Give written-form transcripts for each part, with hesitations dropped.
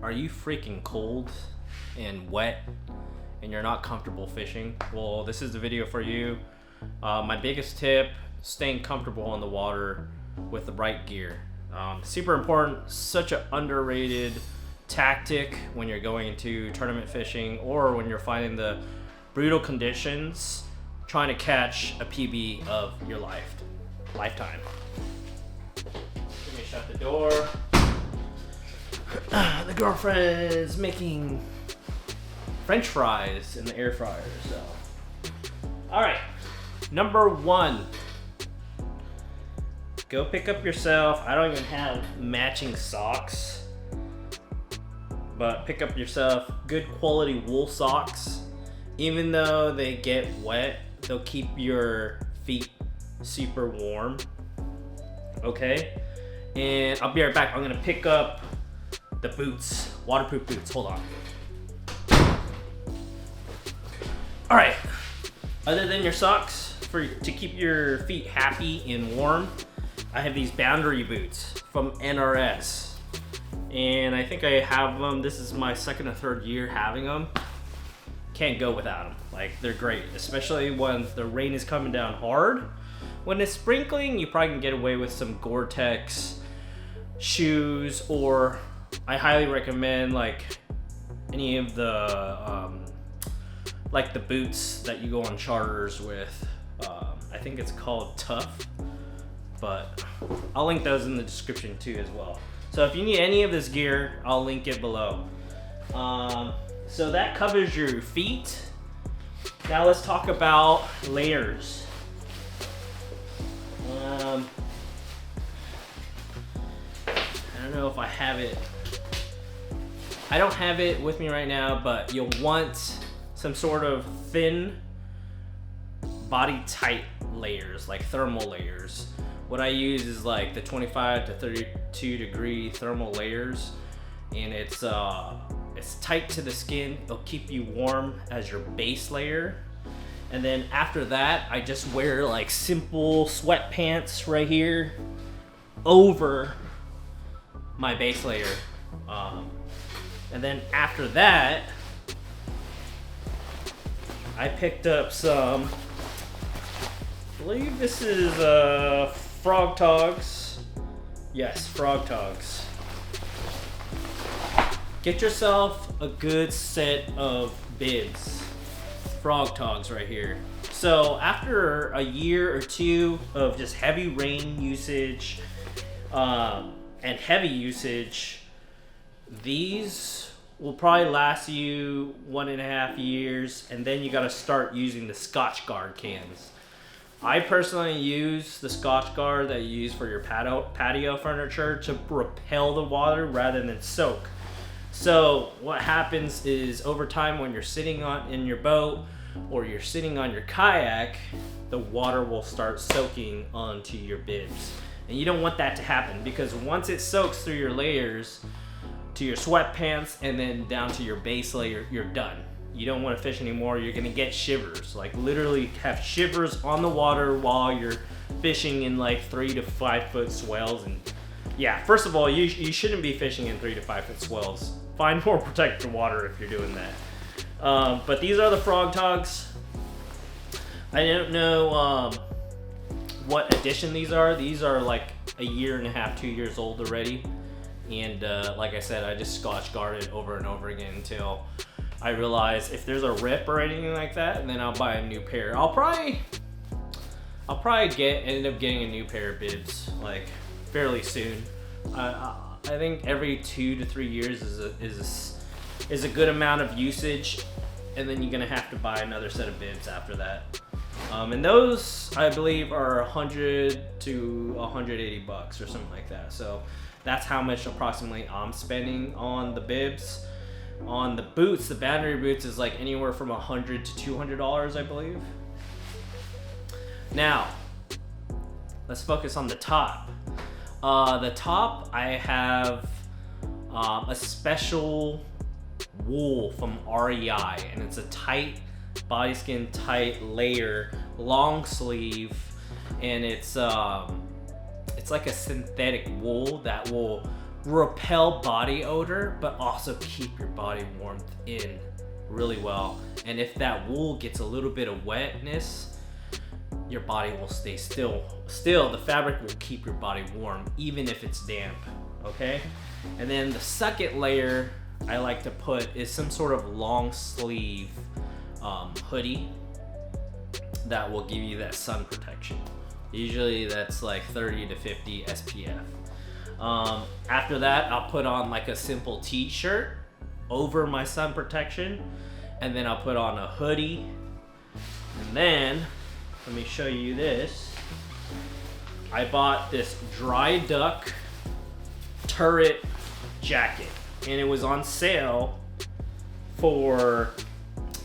Are you freaking cold and wet and you're not comfortable fishing? Well, this is the video for you. My biggest tip, staying comfortable in the water with the right gear. Super important, such an underrated tactic when you're going into tournament fishing or when you're finding the brutal conditions trying to catch a PB of your lifetime. Let me shut the door. The girlfriend is making French fries in the air fryer, so. All right, number one. Go pick up yourself, I don't even have matching socks, but pick up yourself good quality wool socks. Even though they get wet, they'll keep your feet super warm. Okay? And I'll be right back. I'm gonna pick up the boots, waterproof boots. Hold on. All right. Other than your socks, to keep your feet happy and warm, I have these Boundary boots from NRS. And I think I have them. This is my second or third year having them. Can't go without them. Like, they're great, especially when the rain is coming down hard. When it's sprinkling, you probably can get away with some Gore-Tex shoes, or I highly recommend like any of the like the boots that you go on charters with. I think it's called Tough, but I'll link those in the description too as well. So if you need any of this gear, I'll link it below. So that covers your feet. Now let's talk about layers. I don't know if I have it. I don't have it with me right now, but you'll want some sort of thin, body tight layers, like thermal layers. What I use is like the 25 to 32 degree thermal layers, and it's tight to the skin. It'll keep you warm as your base layer. And then after that, I just wear like simple sweatpants right here over my base layer. And then after that, I picked up some, I believe this is Frog Togs. Yes, Frog Togs. Get yourself a good set of bibs. Frog Togs right here. So after a year or two of just heavy rain usage and heavy usage, these will probably last you 1.5 years, and then you gotta start using the Scotchgard cans. I personally use the Scotchgard that you use for your patio furniture to repel the water rather than soak. So what happens is over time when you're sitting in your boat or you're sitting on your kayak, the water will start soaking onto your bibs. And you don't want that to happen, because once it soaks through your layers to your sweatpants and then down to your base layer, you're done. You don't want to fish anymore. You're gonna get shivers, like literally have shivers on the water while you're fishing in like 3 to 5 foot swells. And yeah, first of all, you shouldn't be fishing in 3 to 5 foot swells. Find more protected water if you're doing that. But these are the Frog Togs. I don't know what edition these are. These are like 1.5 years, 2 years old already. And like I said, I just Scotchgarded over and over again until I realize if there's a rip or anything like that, and then I'll buy a new pair. I'll probably end up getting a new pair of bibs like fairly soon. I think every 2 to 3 years is a good amount of usage, and then you're gonna have to buy another set of bibs after that. And those I believe are 100 to 180 bucks or something like that. So that's how much approximately I'm spending on the bibs. On the boots, the Boundary boots is like anywhere from $100 to $200, I believe. Now, let's focus on the top. The top, I have a special wool from REI, and it's a tight, body skin tight layer, long sleeve, and it's like a synthetic wool that will repel body odor, but also keep your body warmth in really well. And if that wool gets a little bit of wetness, your body will stay still. Still, the fabric will keep your body warm, even if it's damp, okay? And then the second layer I like to put is some sort of long sleeve hoodie that will give you that sun protection. Usually that's like 30 to 50 SPF. After that, I'll put on like a simple t-shirt over my sun protection, and then I'll put on a hoodie, and then let me show you this. I bought this Dry Duck turret jacket, and it was on sale for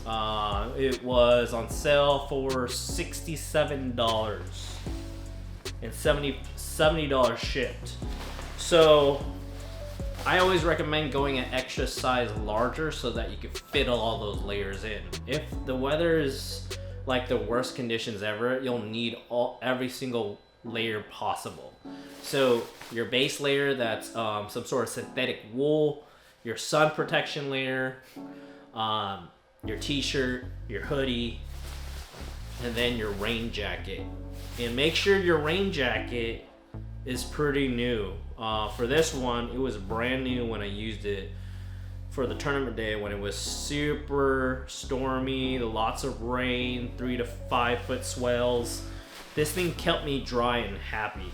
$67 and $70 shipped. So I always recommend going an extra size larger so that you can fit all those layers in. If the weather is like the worst conditions ever, you'll need every single layer possible. So your base layer, that's some sort of synthetic wool, your sun protection layer, your t-shirt, your hoodie, and then your rain jacket. And make sure your rain jacket is pretty new. For this one, it was brand new when I used it for the tournament day, when it was super stormy, lots of rain, 3 to 5 foot swells. This thing kept me dry and happy.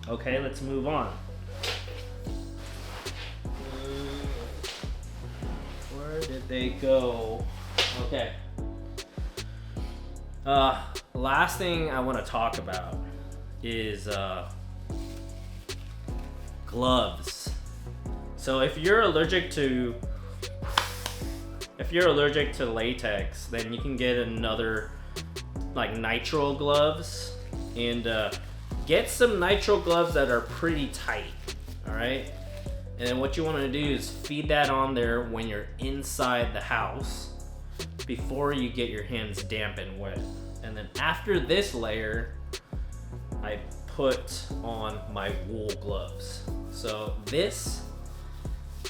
Okay, let's move on. Where did they go? Okay. Last thing I want to talk about is gloves. So if you're allergic to latex, then you can get another like nitrile gloves, and get some nitrile gloves that are pretty tight. All right, and then what you want to do is feed that on there when you're inside the house before you get your hands damp and wet. And then after this layer, I put on my wool gloves. So this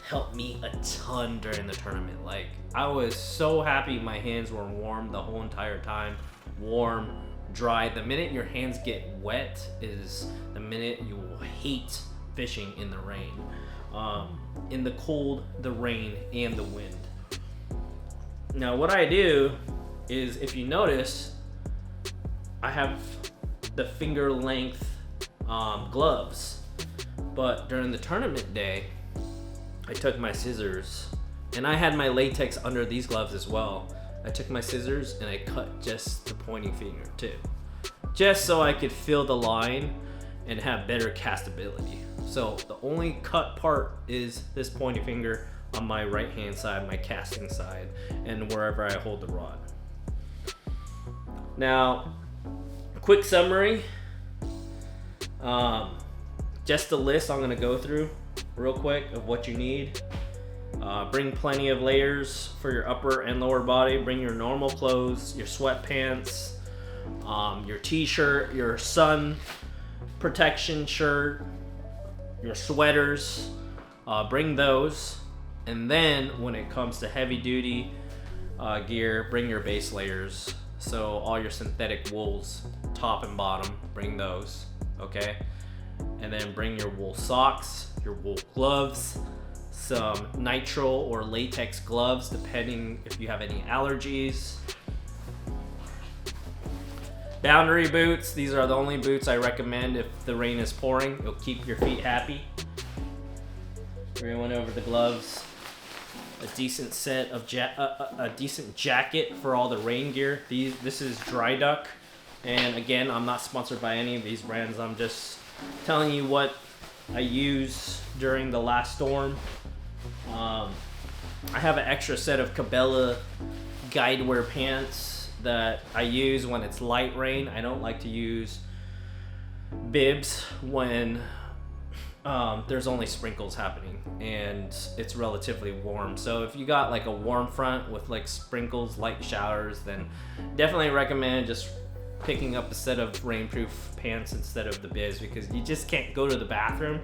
helped me a ton during the tournament. Like, I was so happy my hands were warm the whole entire time. Warm, dry. The minute your hands get wet is the minute you will hate fishing in the rain. In the cold, the rain, and the wind. Now what I do is, if you notice, I have the finger length gloves, but during the tournament day, I took my scissors, and I had my latex under these gloves as well. I took my scissors and I cut just the pointing finger too, just so I could feel the line and have better castability. So the only cut part is this pointing finger on my right hand side, my casting side, and wherever I hold the rod. Now, quick summary, just a list I'm gonna go through real quick of what you need. Bring plenty of layers for your upper and lower body. Bring your normal clothes, your sweatpants, your t-shirt, your sun protection shirt, your sweaters. Bring those. And then when it comes to heavy duty gear, bring your base layers. So all your synthetic wools, top and bottom, bring those, okay? And then bring your wool socks, your wool gloves, some nitrile or latex gloves, depending if you have any allergies. Boundary boots, these are the only boots I recommend if the rain is pouring. It'll keep your feet happy. We went over the gloves. A decent set of a decent jacket for all the rain gear. This is Dry Duck, and again, I'm not sponsored by any of these brands. I'm just telling you what I use during the last storm. I have an extra set of Cabela guidewear pants that I use when it's light rain. I don't like to use bibs when there's only sprinkles happening and it's relatively warm. So if you got like a warm front with like sprinkles, light showers, then definitely recommend just picking up a set of rainproof pants instead of the bibs, because you just can't go to the bathroom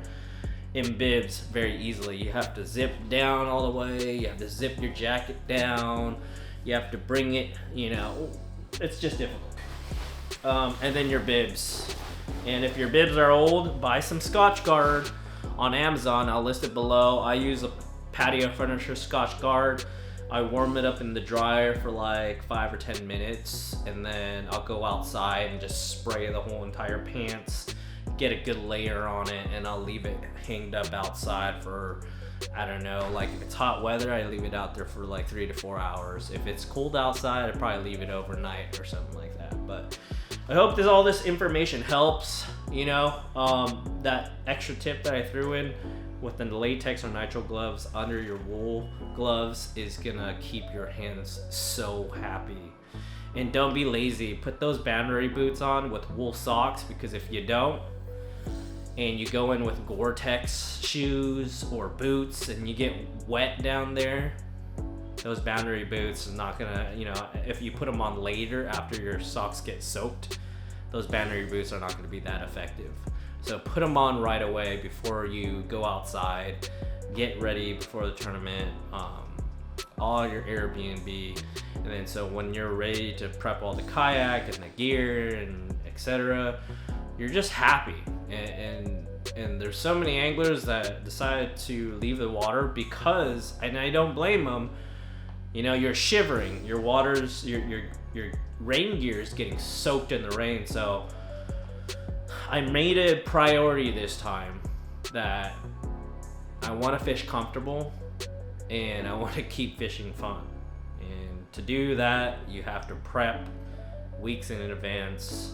in bibs very easily. You have to zip down all the way, you have to zip your jacket down, you have to bring it, you know, it's just difficult. And then your bibs. And if your bibs are old, buy some Scotchgard on Amazon. I'll list it below. I use a Patio Furniture Scotchgard. I warm it up in the dryer for like 5 or 10 minutes, and then I'll go outside and just spray the whole entire pants, get a good layer on it, and I'll leave it hanged up outside for, I don't know, like if it's hot weather, I leave it out there for like 3 to 4 hours. If it's cold outside, I probably leave it overnight or something like that. But I hope all this information helps. You know, that extra tip that I threw in with the latex or nitrile gloves under your wool gloves is gonna keep your hands so happy. And don't be lazy. Put those Banbury boots on with wool socks, because if you don't, and you go in with Gore-Tex shoes or boots and you get wet down there, those Banbury boots is not gonna, you know, if you put them on later after your socks get soaked, those Banbury boots are not gonna be that effective. So put them on right away before you go outside, get ready before the tournament, all your Airbnb, and then so when you're ready to prep all the kayak and the gear and etc., you're just happy. And there's so many anglers that decided to leave the water because, and I don't blame them, you know, you're shivering, your rain gear is getting soaked in the rain. So I made a priority this time that I want to fish comfortable and I want to keep fishing fun. And to do that, you have to prep weeks in advance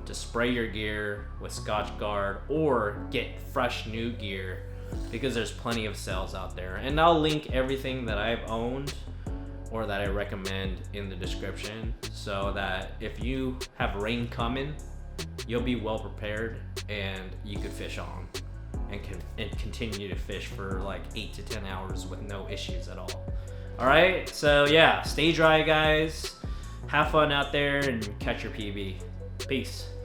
to spray your gear with Scotchgard or get fresh new gear, because there's plenty of sales out there. And I'll link everything that I've owned or that I recommend in the description, so that if you have rain coming, you'll be well prepared and you could fish on and continue to fish for like 8 to 10 hours with no issues at all. All right, so yeah, stay dry guys, have fun out there and catch your PB. Peace.